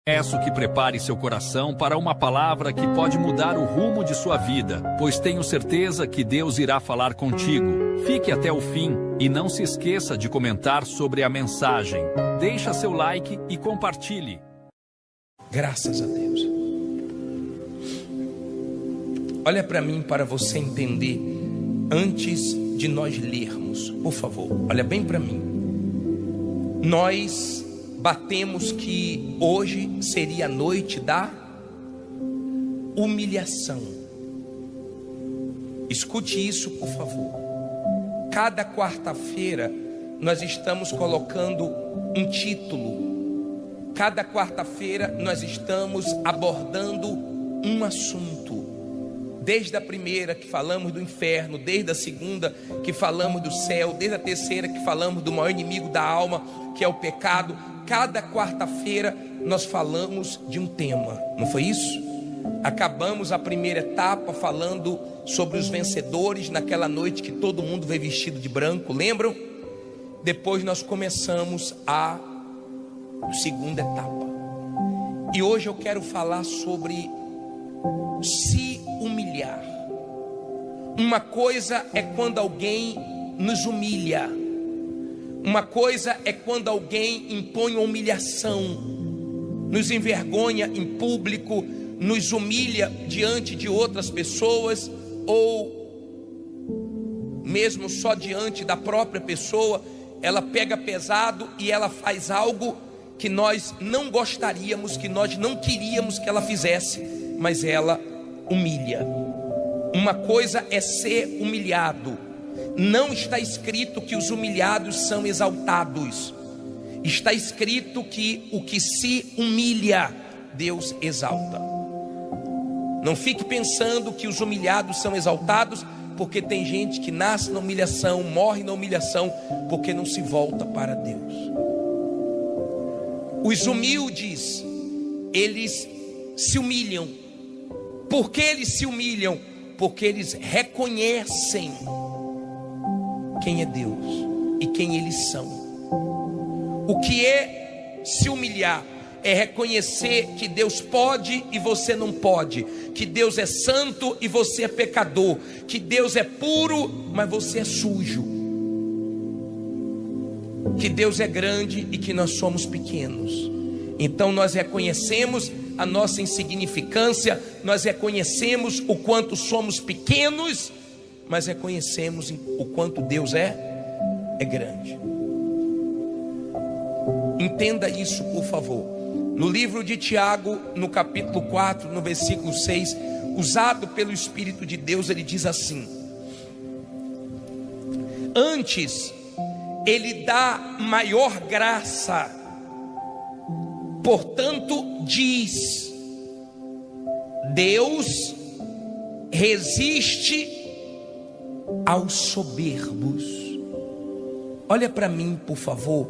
Peço que prepare seu coração para uma palavra que pode mudar o rumo de sua vida, pois tenho certeza que Deus irá falar contigo. Fique até o fim e não se esqueça de comentar sobre a mensagem. Deixa seu like e compartilhe. Graças a Deus. Olha para mim para você entender antes de nós lermos, por favor. Olha bem para mim. Nós batemos que hoje seria a noite da humilhação. Escute isso, por favor. Cada quarta-feira nós estamos colocando um título. Cada quarta-feira nós estamos abordando um assunto. Desde a primeira que falamos do inferno, desde a segunda que falamos do céu, desde a terceira que falamos do maior inimigo da alma, que é o pecado. Cada quarta-feira nós falamos de um tema, não foi isso? Acabamos a primeira etapa falando sobre os vencedores naquela noite que todo mundo veio vestido de branco, lembram? Depois nós começamos a segunda etapa. E hoje eu quero falar sobre se humilhar. Uma coisa é quando alguém nos humilha. Uma coisa é quando alguém impõe uma humilhação, nos envergonha em público, nos humilha diante de outras pessoas, ou mesmo só diante da própria pessoa. Ela pega pesado e ela faz algo que nós não gostaríamos, que nós não queríamos que ela fizesse, mas ela humilha. Uma coisa é ser humilhado. Não está escrito que os humilhados são exaltados. Está escrito que o que se humilha, Deus exalta. Não fique pensando que os humilhados são exaltados, porque tem gente que nasce na humilhação, morre na humilhação, porque não se volta para Deus. Os humildes, eles se humilham. Por que eles se humilham? Porque eles reconhecem quem é Deus e quem eles são. O que é se humilhar? É reconhecer que Deus pode e você não pode, que Deus é santo e você é pecador, que Deus é puro, mas você é sujo, que Deus é grande e que nós somos pequenos. Então nós reconhecemos a nossa insignificância, nós reconhecemos o quanto somos pequenos, mas reconhecemos o quanto Deus é grande. Entenda isso, por favor. No livro de Tiago, no capítulo 4, no versículo 6, usado pelo Espírito de Deus, ele diz assim: antes ele dá maior graça, portanto diz: Deus resiste aos soberbos. Olha para mim, por favor,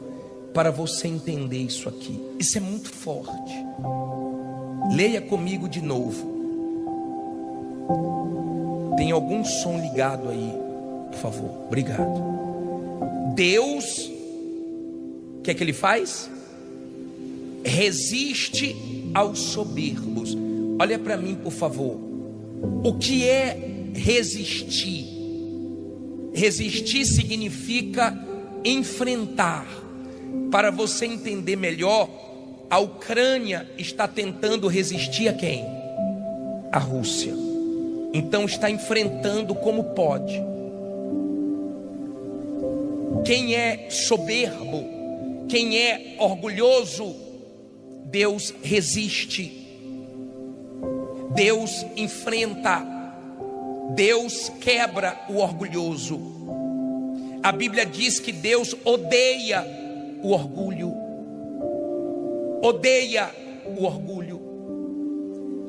para você entender isso aqui. Isso é muito forte. Leia comigo de novo. Tem algum som ligado aí, por favor? Obrigado. Deus, o que é que ele faz? Resiste aos soberbos. Olha para mim, por favor. O que é resistir? Resistir significa enfrentar. Para você entender melhor, a Ucrânia está tentando resistir a quem? A Rússia. Então está enfrentando como pode. Quem é soberbo, quem é orgulhoso, Deus resiste. Deus enfrenta. Deus quebra o orgulhoso. A Bíblia diz que Deus odeia o orgulho. Odeia o orgulho.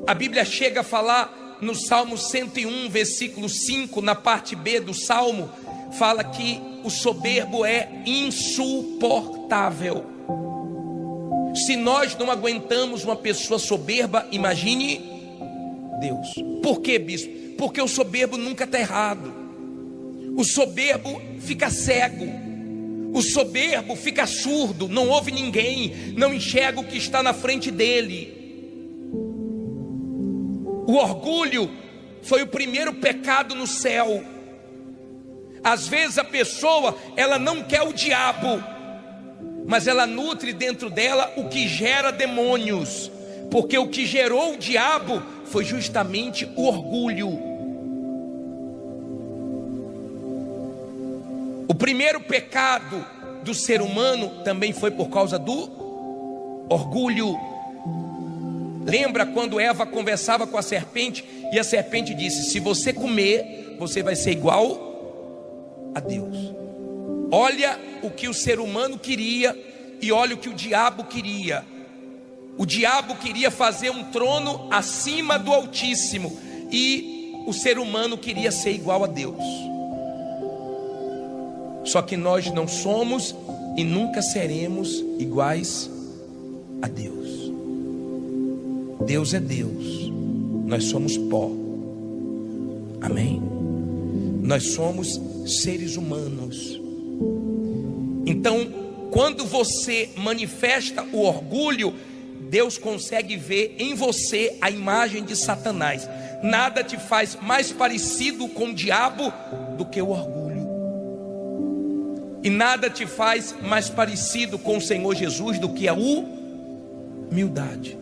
A Bíblia chega a falar no Salmo 101, versículo 5, na parte B do Salmo, fala que o soberbo é insuportável. Se nós não aguentamos uma pessoa soberba, imagine Deus. Por quê, bispo? Porque o soberbo nunca está errado. O soberbo fica cego. O soberbo fica surdo, não ouve ninguém, não enxerga o que está na frente dele. O orgulho foi o primeiro pecado no céu. Às vezes a pessoa, ela não quer o diabo, mas ela nutre dentro dela o que gera demônios, porque o que gerou o diabo foi justamente o orgulho. O primeiro pecado do ser humano também foi por causa do orgulho. Lembra quando Eva conversava com a serpente e a serpente disse: se você comer, você vai ser igual a Deus. Olha o que o ser humano queria e olha o que o diabo queria. O diabo queria fazer um trono acima do Altíssimo e o ser humano queria ser igual a Deus. Só que nós não somos e nunca seremos iguais a Deus. Deus é Deus, nós somos pó. Amém? Nós somos seres humanos. Então, quando você manifesta o orgulho, Deus consegue ver em você a imagem de Satanás. Nada te faz mais parecido com o diabo do que o orgulho. E nada te faz mais parecido com o Senhor Jesus do que a humildade.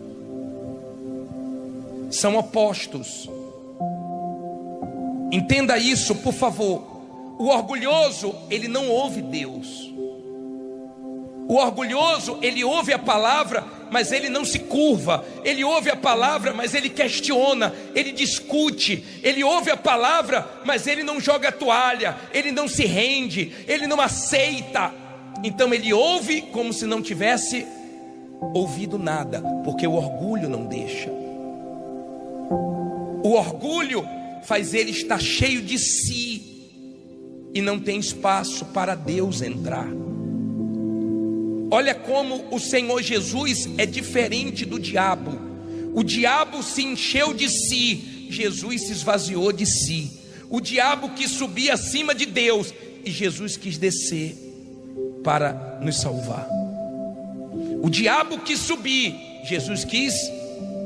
São opostos. Entenda isso, por favor. O orgulhoso, ele não ouve Deus. O orgulhoso, ele ouve a palavra, mas ele não se curva. Ele ouve a palavra, mas ele questiona, ele discute. Ele ouve a palavra, mas ele não joga a toalha, ele não se rende, ele não aceita. Então ele ouve como se não tivesse ouvido nada, porque o orgulho não deixa. O orgulho faz ele estar cheio de si e não tem espaço para Deus entrar. Olha como o Senhor Jesus é diferente do diabo. O diabo se encheu de si, Jesus se esvaziou de si. O diabo quis subir acima de Deus e Jesus quis descer para nos salvar. O diabo quis subir, Jesus quis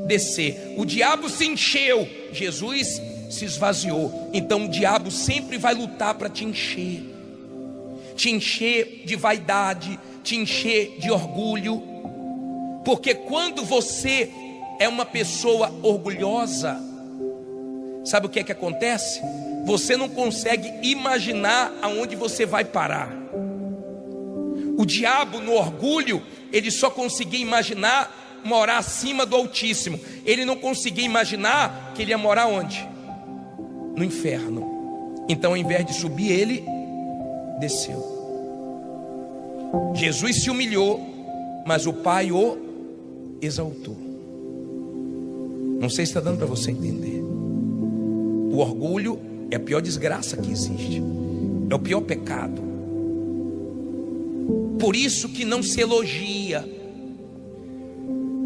descer. O diabo se encheu, Jesus se esvaziou. Então o diabo sempre vai lutar para te encher de vaidade, te encher de orgulho. Porque quando você é uma pessoa orgulhosa, sabe o que é que acontece? Você não consegue imaginar aonde você vai parar. O diabo no orgulho, ele só conseguia imaginar morar acima do Altíssimo. Ele não conseguia imaginar que ele ia morar onde? No inferno. Então, ao invés de subir, ele desceu. Jesus se humilhou, mas o Pai o exaltou. Não sei se está dando para você entender. O orgulho é a pior desgraça que existe. É o pior pecado. Por isso que não se elogia.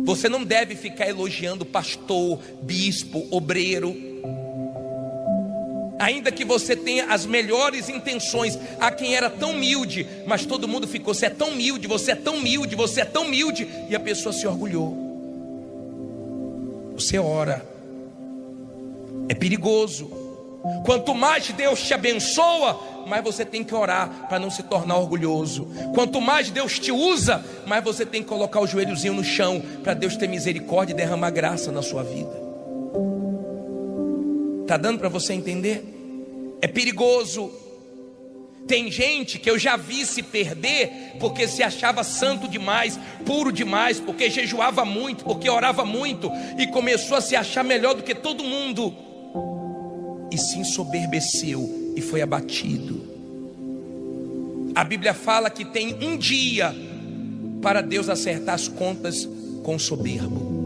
Você não deve ficar elogiando pastor, bispo, obreiro. Ainda que você tenha as melhores intenções. Há quem era tão humilde, mas todo mundo ficou: você é tão humilde, você é tão humilde, você é tão humilde. E a pessoa se orgulhou. Você ora. É perigoso. Quanto mais Deus te abençoa, mais você tem que orar para não se tornar orgulhoso. Quanto mais Deus te usa, mais você tem que colocar o joelhozinho no chão para Deus ter misericórdia e derramar graça na sua vida. Está dando para você entender? É perigoso. Tem gente que eu já vi se perder porque se achava santo demais, puro demais, porque jejuava muito, porque orava muito e começou a se achar melhor do que todo mundo e se ensoberbeceu e foi abatido. A Bíblia fala que tem um dia para Deus acertar as contas com o soberbo.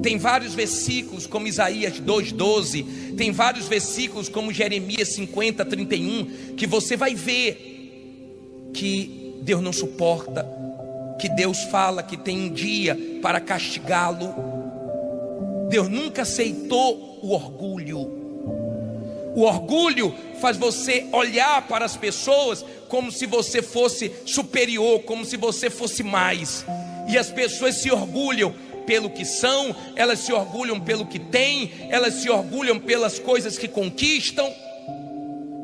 Tem vários versículos como Isaías 2:12, tem vários versículos como Jeremias 50:31, que você vai ver que Deus não suporta, que Deus fala que tem um dia para castigá-lo. Deus nunca aceitou o orgulho. O orgulho faz você olhar para as pessoas como se você fosse superior, como se você fosse mais. E as pessoas se orgulham pelo que são, elas se orgulham pelo que têm, elas se orgulham pelas coisas que conquistam.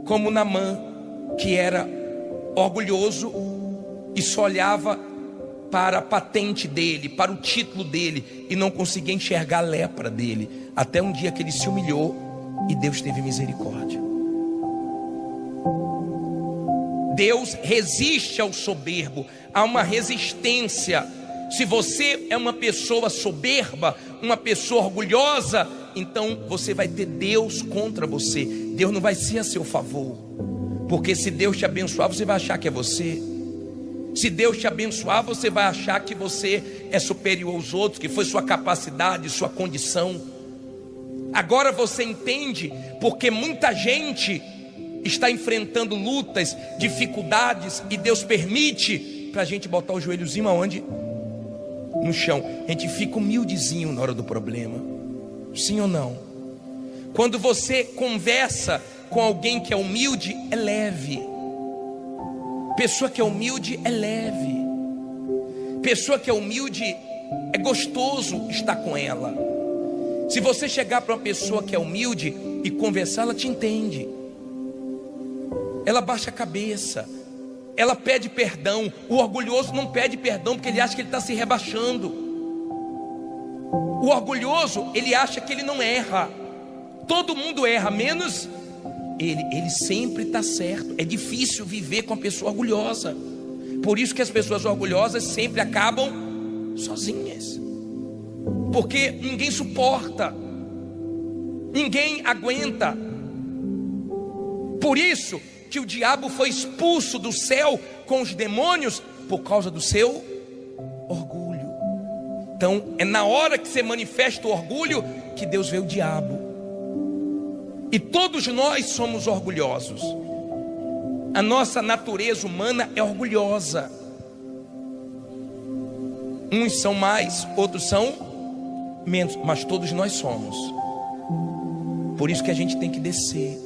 Como Naamã, que era orgulhoso e só olhava para a patente dele, para o título dele, e não conseguia enxergar a lepra dele, até um dia que ele se humilhou e Deus teve misericórdia. Deus resiste ao soberbo, há uma resistência. Se você é uma pessoa soberba, uma pessoa orgulhosa, então você vai ter Deus contra você. Deus não vai ser a seu favor, porque se Deus te abençoar, você vai achar que é você. Se Deus te abençoar, você vai achar que você é superior aos outros, que foi sua capacidade, sua condição. Agora você entende porque muita gente está enfrentando lutas, dificuldades, e Deus permite para a gente botar o joelhozinho aonde? No chão. A gente fica humildezinho na hora do problema. Sim ou não? Quando você conversa com alguém que é humilde, é leve. Pessoa que é humilde é leve. Pessoa que é humilde é gostoso estar com ela. Se você chegar para uma pessoa que é humilde e conversar, ela te entende. Ela baixa a cabeça, ela pede perdão. O orgulhoso não pede perdão porque ele acha que ele está se rebaixando. O orgulhoso, ele acha que ele não erra. Todo mundo erra, menos ele sempre está certo. É difícil viver com a pessoa orgulhosa. Por isso que as pessoas orgulhosas sempre acabam sozinhas, porque ninguém suporta, ninguém aguenta. Por isso que o diabo foi expulso do céu com os demônios, por causa do seu orgulho. Então é na hora que você manifesta o orgulho que Deus vê o diabo. E todos nós somos orgulhosos. A nossa natureza humana é orgulhosa. Uns são mais, outros são menos, mas todos nós somos. Por isso que a gente tem que descer.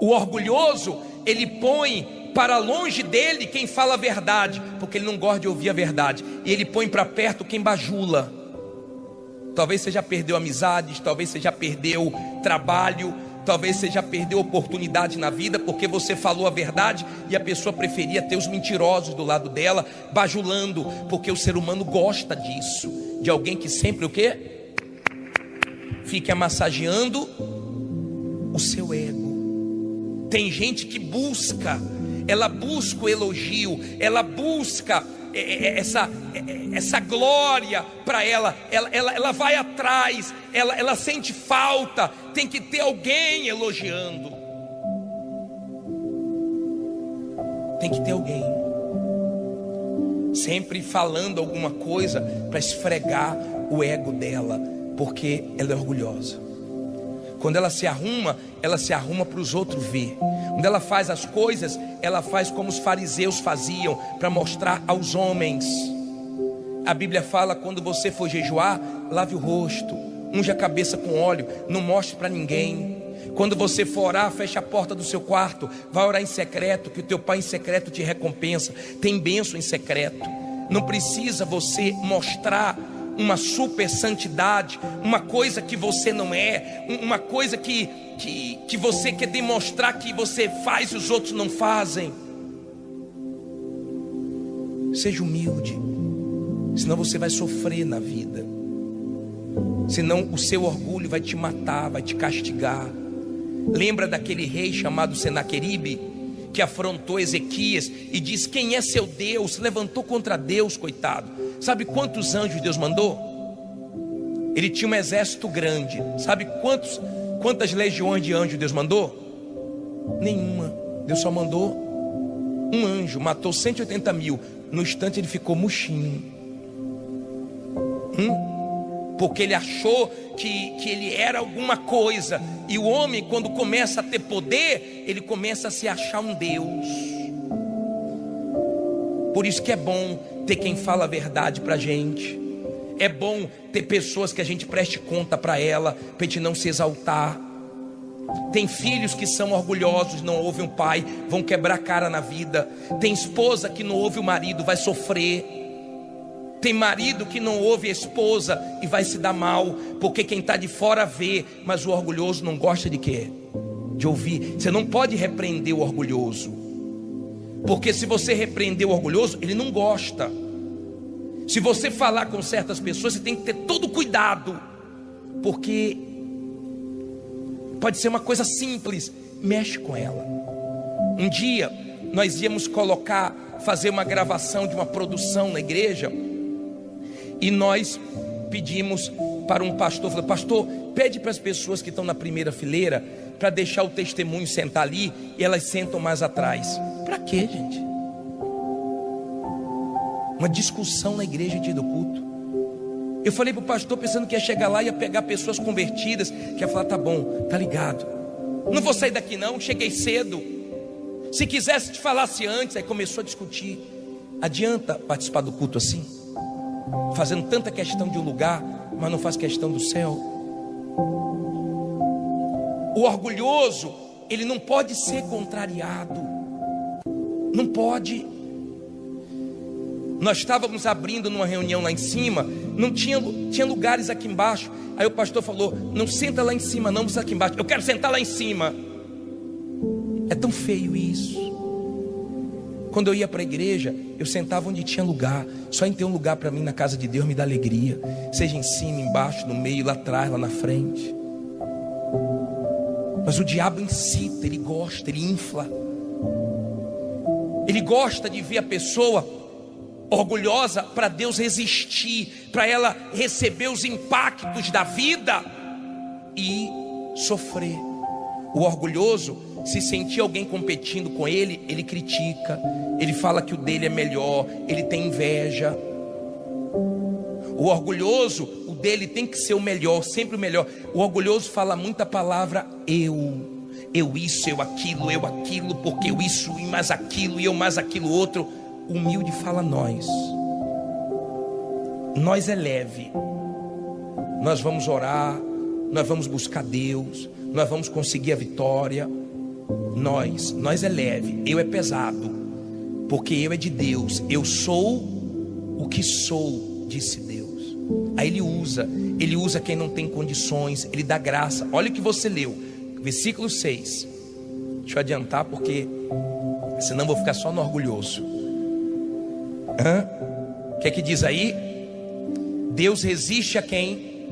O orgulhoso, ele põe para longe dele quem fala a verdade, porque ele não gosta de ouvir a verdade. E ele põe para perto quem bajula. Talvez você já perdeu amizades, talvez você já perdeu trabalho, talvez você já perdeu oportunidade na vida, porque você falou a verdade e a pessoa preferia ter os mentirosos do lado dela, bajulando, porque o ser humano gosta disso, de alguém que sempre o quê? Fica massageando o seu ego. Tem gente que busca, ela busca o elogio, ela busca essa glória para ela vai atrás, ela sente falta, tem que ter alguém elogiando, tem que ter alguém sempre falando alguma coisa para esfregar o ego dela, porque ela é orgulhosa. Quando ela se arruma para os outros ver. Quando ela faz as coisas, ela faz como os fariseus faziam, para mostrar aos homens. A Bíblia fala: quando você for jejuar, lave o rosto, unja a cabeça com óleo, não mostre para ninguém. Quando você for orar, feche a porta do seu quarto, vai orar em secreto, que o teu pai em secreto te recompensa. Tem bênção em secreto. Não precisa você mostrar uma super santidade, uma coisa que você não é, uma coisa que você quer demonstrar que você faz e os outros não fazem. Seja humilde, senão você vai sofrer na vida, senão o seu orgulho vai te matar, vai te castigar. Lembra daquele rei chamado Senaqueribe, que afrontou Ezequias e disse: quem é seu Deus? Se levantou contra Deus, coitado. Sabe quantos anjos Deus mandou? Ele tinha um exército grande. Sabe quantas legiões de anjos Deus mandou? Nenhuma. Deus só mandou um anjo, matou 180 mil. No instante ele ficou murchinho. Porque ele achou que ele era alguma coisa. E o homem, quando começa a ter poder, ele começa a se achar um Deus. Por isso que é bom ter quem fala a verdade pra gente. É bom ter pessoas que a gente preste conta para ela, para a gente não se exaltar. Tem filhos que são orgulhosos, não ouvem o pai, vão quebrar a cara na vida. Tem esposa que não ouve o marido, vai sofrer. Tem marido que não ouve a esposa e vai se dar mal, porque quem está de fora vê, mas o orgulhoso não gosta de quê? De ouvir. Você não pode repreender o orgulhoso, porque se você repreender o orgulhoso, ele não gosta. Se você falar com certas pessoas, você tem que ter todo cuidado, porque pode ser uma coisa simples, mexe com ela. Um dia nós íamos fazer uma gravação de uma produção na igreja, e nós pedimos para um pastor, falou: pastor, pede para as pessoas que estão na primeira fileira para deixar o testemunho sentar ali, e elas sentam mais atrás. Para quê, gente? Uma discussão na igreja dia do culto. Eu falei para o pastor, pensando que ia chegar lá e ia pegar pessoas convertidas, que ia falar: tá bom, tá ligado, não vou sair daqui não, cheguei cedo. Se quisesse te falasse antes. Aí começou a discutir. Adianta participar do culto assim? Fazendo tanta questão de um lugar, mas não faz questão do céu. O orgulhoso, ele não pode ser contrariado. Não pode. Nós estávamos abrindo numa reunião lá em cima, não tinha lugares aqui embaixo. Aí o pastor falou: não senta lá em cima não, você aqui embaixo. Eu quero sentar lá em cima. É tão feio isso. Quando eu ia para a igreja, eu sentava onde tinha lugar. Só em ter um lugar para mim na casa de Deus me dá alegria. Seja em cima, embaixo, no meio, lá atrás, lá na frente. Mas o diabo incita, ele gosta, ele infla. Ele gosta de ver a pessoa orgulhosa, para Deus resistir, para ela receber os impactos da vida e sofrer. O orgulhoso, se sentir alguém competindo com ele, ele critica, ele fala que o dele é melhor, ele tem inveja. O orgulhoso, o dele tem que ser o melhor, sempre o melhor. O orgulhoso fala muita palavra eu isso, eu aquilo, porque eu isso e mais aquilo, e eu mais aquilo outro. O humilde fala nós é leve, nós vamos orar, nós vamos buscar Deus, nós vamos conseguir a vitória. Nós é leve, eu é pesado, porque eu é de Deus, eu sou o que sou, disse Deus. Aí ele usa quem não tem condições, ele dá graça. Olha o que você leu, versículo 6. Deixa eu adiantar, porque senão vou ficar só no orgulhoso. O que é que diz aí? Deus resiste a quem?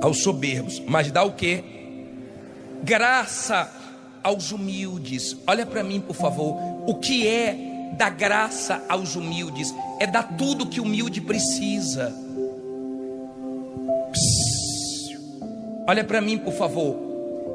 Aos soberbos, mas dá o quê? Graça aos humildes. Olha para mim, por favor. O que é dar graça aos humildes? É dar tudo que o humilde precisa. Olha para mim, por favor.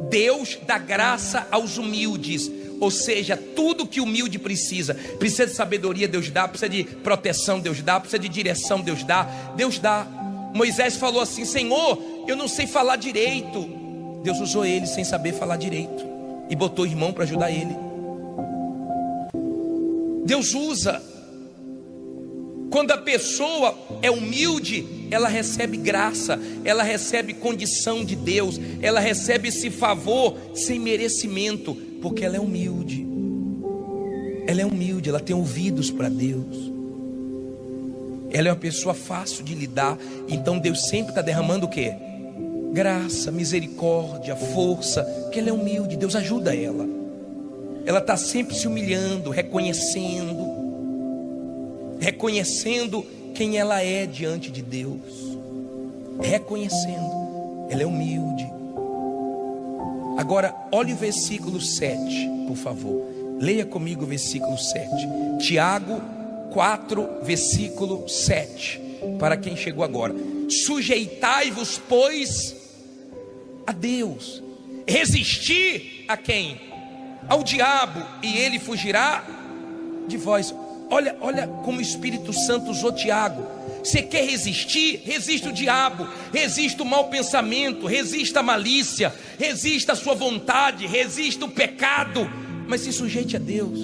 Deus dá graça aos humildes, ou seja, tudo que o humilde precisa. Precisa de sabedoria, Deus dá. Precisa de proteção, Deus dá. Precisa de direção, Deus dá. Deus dá. Moisés falou assim: Senhor, eu não sei falar direito. Deus usou ele sem saber falar direito e botou irmão para ajudar ele. Deus usa. Quando a pessoa é humilde, ela recebe graça, ela recebe condição de Deus, ela recebe esse favor sem merecimento, porque ela é humilde. Ela é humilde, ela tem ouvidos para Deus. Ela é uma pessoa fácil de lidar. Então Deus sempre está derramando o quê? Graça, misericórdia, força, porque ela é humilde. Deus ajuda ela. Ela está sempre se humilhando, reconhecendo quem ela é diante de Deus, reconhecendo, ela é humilde. Agora olhe o versículo 7, por favor. Leia comigo o versículo 7. Tiago 4, versículo 7. Para quem chegou agora: sujeitai-vos, pois, a Deus. Resistir a quem? Ao diabo, e ele fugirá de vós. Olha como o Espírito Santo usou Tiago. Você quer resistir? Resista o diabo, resista o mau pensamento, resista a malícia, resista a sua vontade, resista o pecado, mas se sujeite a Deus.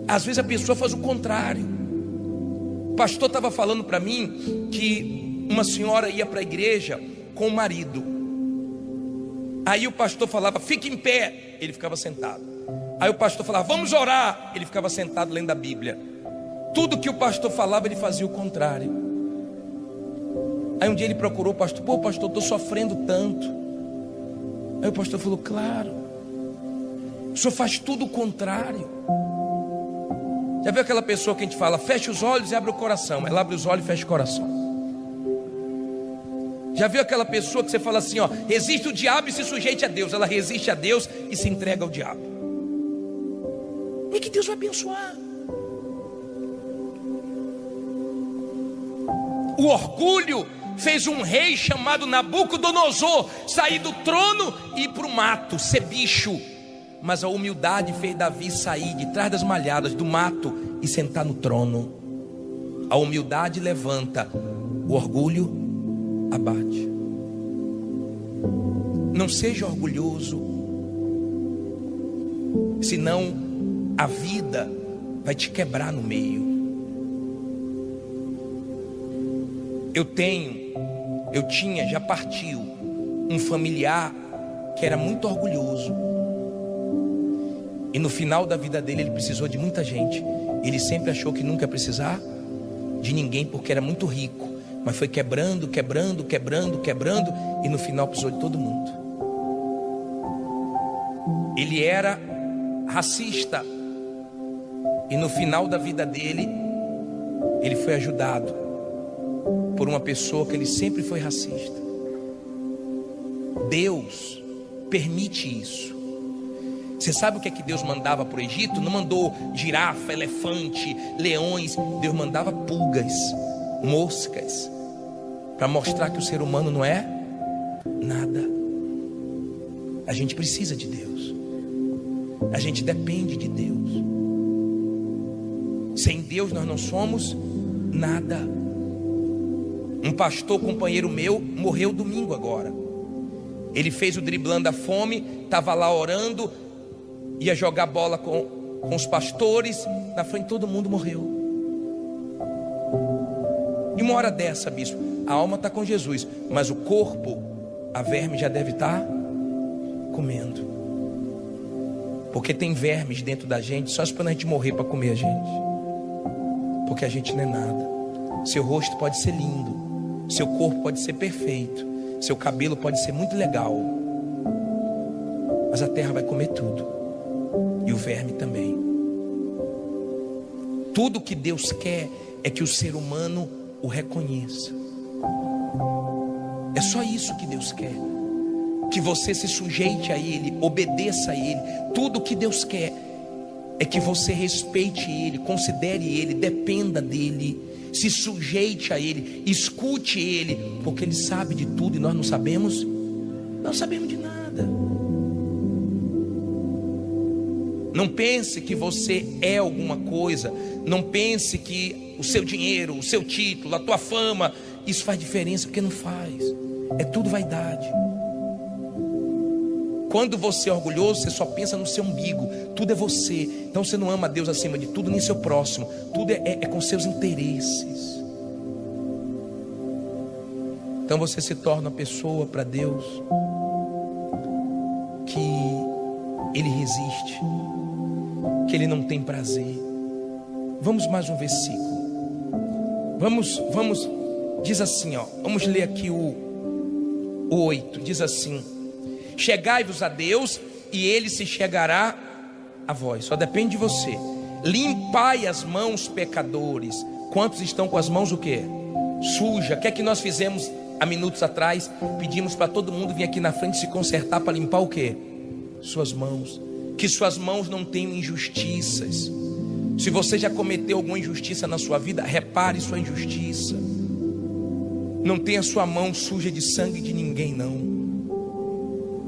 Às vezes a pessoa faz o contrário. O pastor estava falando para mim que uma senhora ia para a igreja com o marido. Aí o pastor falava, fique em pé, ele ficava sentado. Aí o pastor falava, vamos orar, ele ficava sentado lendo a Bíblia. Tudo que o pastor falava, ele fazia o contrário. Aí um dia ele procurou o pastor, pô pastor, estou sofrendo tanto. Aí o pastor falou, claro, o senhor faz tudo o contrário. Já viu aquela pessoa que a gente fala, fecha os olhos e abre o coração? Ela abre os olhos e fecha o coração. Já viu aquela pessoa que você fala assim, ó, resiste o diabo e se sujeite a Deus? Ela resiste a Deus e se entrega ao diabo. E que Deus vai abençoar. O orgulho fez um rei chamado Nabucodonosor sair do trono e ir para o mato, ser bicho. Mas a humildade fez Davi sair de trás das malhadas do mato e sentar no trono. A humildade levanta, o orgulho abate. Não seja orgulhoso, senão a vida vai te quebrar no meio. Já partiu um familiar que era muito orgulhoso. E no final da vida dele ele precisou de muita gente. Ele sempre achou que nunca ia precisar de ninguém porque era muito rico. Mas foi quebrando, e no final precisou de todo mundo. Ele era racista. E no final da vida dele, ele foi ajudado por uma pessoa que ele sempre foi racista. Deus permite isso. Você sabe o que é que Deus mandava para o Egito? Não mandou girafa, elefante, leões. Deus mandava pulgas, moscas, para mostrar que o ser humano não é nada. A gente precisa de Deus. A gente depende de Deus. Sem Deus nós não somos nada. Um pastor companheiro meu morreu domingo agora. Ele fez o driblando a fome, estava lá orando, ia jogar bola com os pastores, na frente todo mundo morreu. E uma hora dessa, bispo, a alma está com Jesus, mas o corpo, a verme já deve estar comendo. Porque tem vermes dentro da gente, só esperando a gente morrer para comer a gente. Porque a gente não é nada. Seu rosto pode ser lindo, seu corpo pode ser perfeito, seu cabelo pode ser muito legal, mas a terra vai comer tudo, e o verme também. Tudo que Deus quer é que o ser humano o reconheça. É só isso que Deus quer, que você se sujeite a Ele, obedeça a Ele. Tudo que Deus quer é que você respeite Ele, considere Ele, dependa dEle, se sujeite a Ele, escute Ele, porque Ele sabe de tudo e nós não sabemos de nada. Não pense que você é alguma coisa, não pense que o seu dinheiro, o seu título, a tua fama, isso faz diferença, porque não faz. É tudo vaidade. Quando você é orgulhoso, você só pensa no seu umbigo, tudo é você. Então você não ama Deus acima de tudo, nem seu próximo. Tudo é com seus interesses. Então você se torna uma pessoa para Deus que Ele resiste, que Ele não tem prazer. Vamos mais um versículo. Vamos, diz assim, ó. Vamos ler aqui o 8. Diz assim: chegai-vos a Deus e Ele se chegará a vós. Só depende de você. Limpai as mãos, pecadores. Quantos estão com as mãos o quê? Suja. O que é que nós fizemos há minutos atrás? Pedimos para todo mundo vir aqui na frente se consertar para limpar o quê? Suas mãos. Que suas mãos não tenham injustiças. Se você já cometeu alguma injustiça na sua vida, repare sua injustiça. Não tenha sua mão suja de sangue de ninguém, não.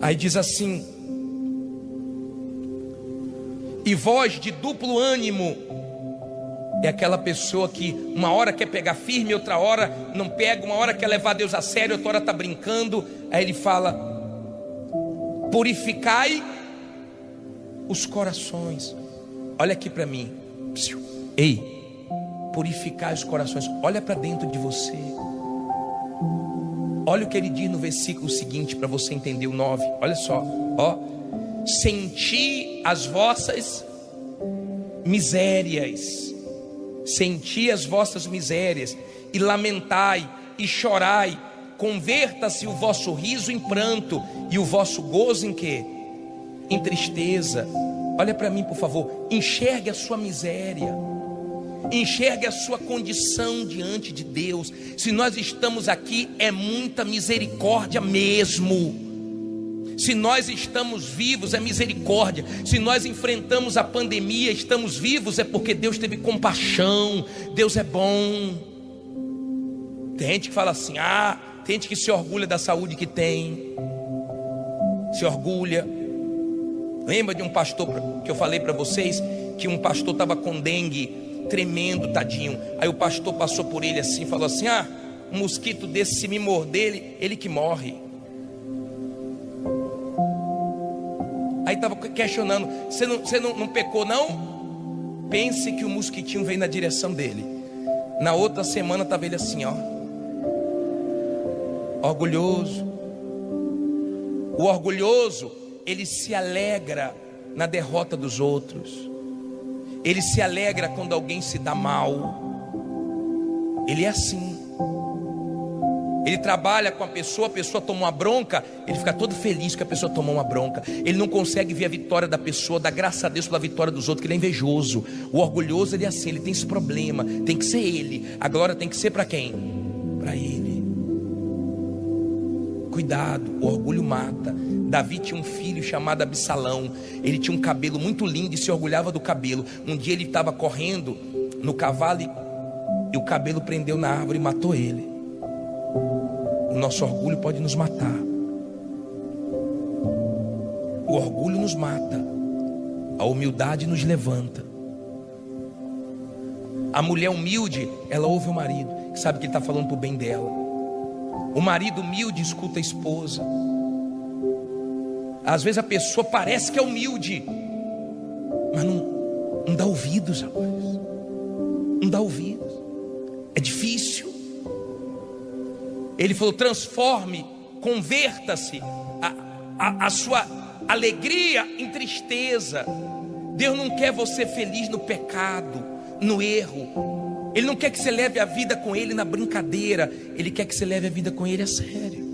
Aí diz assim: e voz de duplo ânimo. É aquela pessoa que uma hora quer pegar firme, outra hora não pega, uma hora quer levar Deus a sério, outra hora está brincando. Aí ele fala: purificai os corações. Olha aqui para mim. Ei, purificai os corações. Olha para dentro de você. Olha o que ele diz no versículo seguinte, para você entender o 9. Olha só, ó. Senti as vossas misérias, senti as vossas misérias, e lamentai, e chorai, converta-se o vosso riso em pranto, e o vosso gozo em quê? Em tristeza. Olha para mim, por favor, enxergue a sua miséria, enxergue a sua condição diante de Deus. Se nós estamos aqui, é muita misericórdia mesmo. Se nós estamos vivos, é misericórdia. Se nós enfrentamos a pandemia, estamos vivos, é porque Deus teve compaixão. Deus é bom. Tem gente que fala assim, tem gente que se orgulha da saúde que tem, se orgulha. Lembra de um pastor que eu falei para vocês, que um pastor estava com dengue, tremendo, tadinho. Aí o pastor passou por ele assim, falou assim, um mosquito desse, se me morder, ele que morre. Aí estava questionando, você não pecou não? Pense que o mosquitinho veio na direção dele. Na outra semana estava ele assim, orgulhoso. O orgulhoso, ele se alegra na derrota dos outros. Ele se alegra quando alguém se dá mal. Ele é assim. Ele trabalha com a pessoa tomou uma bronca, ele fica todo feliz que a pessoa tomou uma bronca. Ele não consegue ver a vitória da pessoa, dá graças a Deus pela vitória dos outros, que ele é invejoso. O orgulhoso, ele é assim, ele tem esse problema. Tem que ser ele. A glória tem que ser para quem? Para ele. Cuidado, o orgulho mata. Davi tinha um filho chamado Absalão. Ele tinha um cabelo muito lindo e se orgulhava do cabelo. Um dia ele estava correndo no cavalo e o cabelo prendeu na árvore e matou ele. O nosso orgulho pode nos matar. O orgulho nos mata. A humildade nos levanta. A mulher humilde, ela ouve o marido, que sabe que ele está falando para o bem dela. O marido humilde escuta a esposa. Às vezes a pessoa parece que é humilde, mas não dá ouvidos, rapaz. Não dá ouvidos. É difícil. Ele falou, transforme, converta-se a sua alegria em tristeza. Deus não quer você feliz no pecado, no erro. Ele não quer que você leve a vida com Ele na brincadeira. Ele quer que você leve a vida com Ele a sério,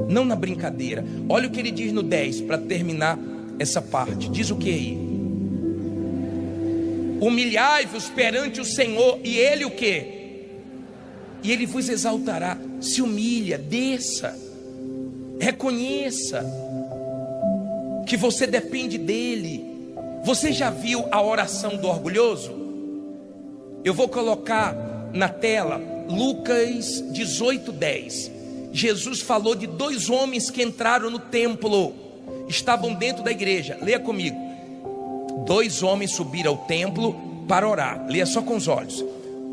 não na brincadeira. Olha o que ele diz no 10, para terminar essa parte. Diz o que aí? Humilhai-vos perante o Senhor, e Ele o que? E Ele vos exaltará. Se humilha, desça, reconheça que você depende dEle. Você já viu a oração do orgulhoso? Eu vou colocar na tela Lucas 18:10. Jesus falou de dois homens que entraram no templo, estavam dentro da igreja. Leia comigo. Dois homens subiram ao templo para orar. Leia só com os olhos.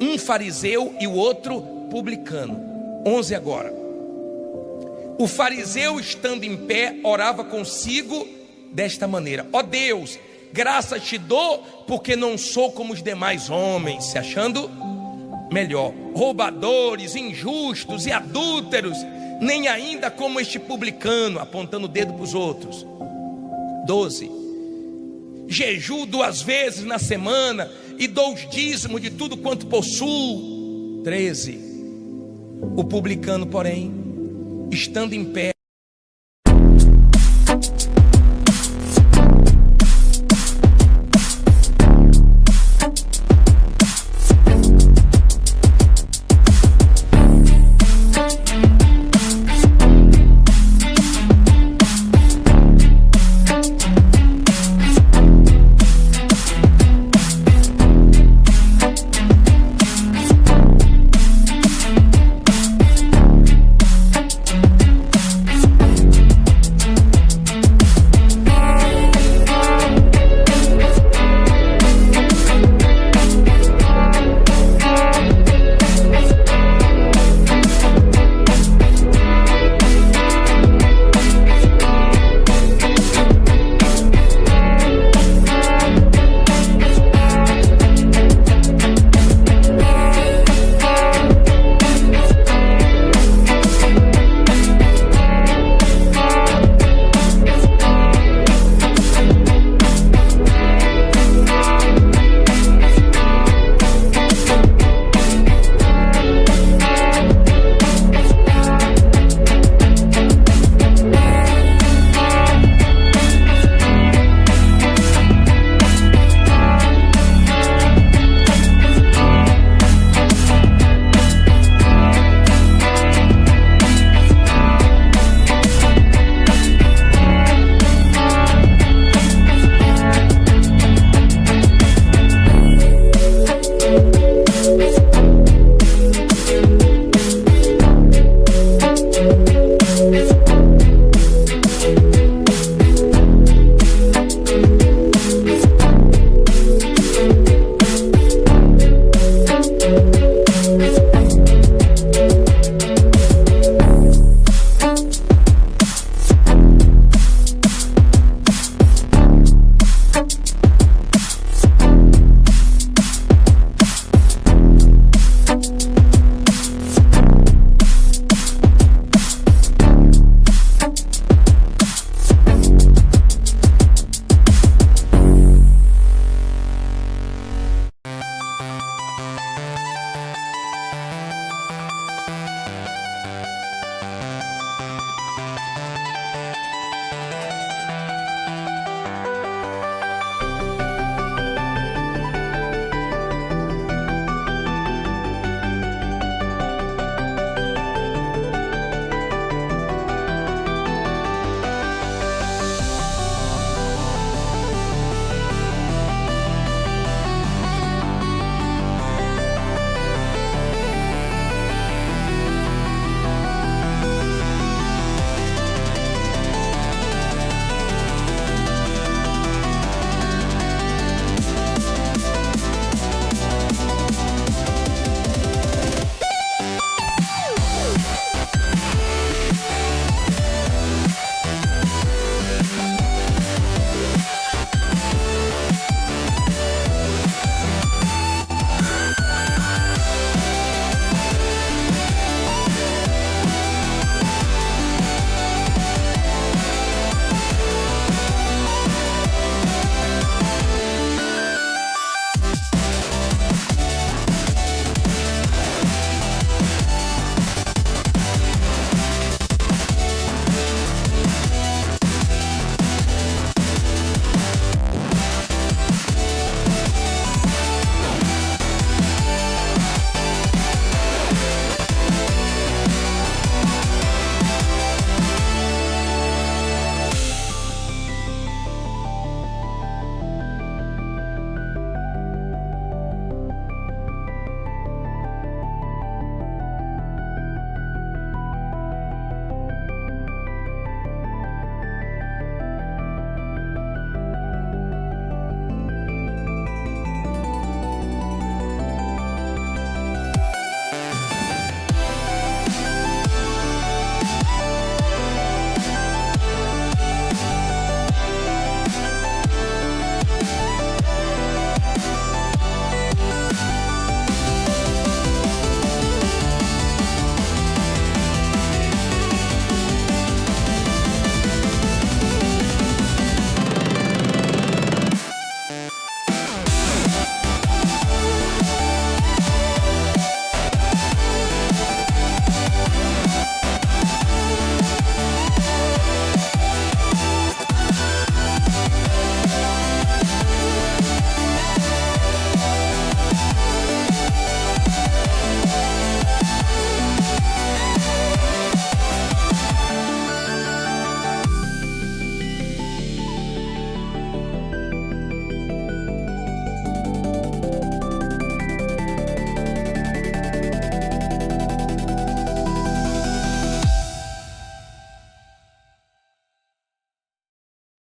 Um fariseu e o outro publicano. 11 agora. O fariseu, estando em pé, orava consigo desta maneira: ó Deus, graças te dou, porque não sou como os demais homens, se achando melhor, roubadores, injustos e adúlteros, nem ainda como este publicano, apontando o dedo para os outros. 12. Jejuo 2 vezes na semana e dou os dízimos de tudo quanto possuo. 13. O publicano, porém, estando em pé,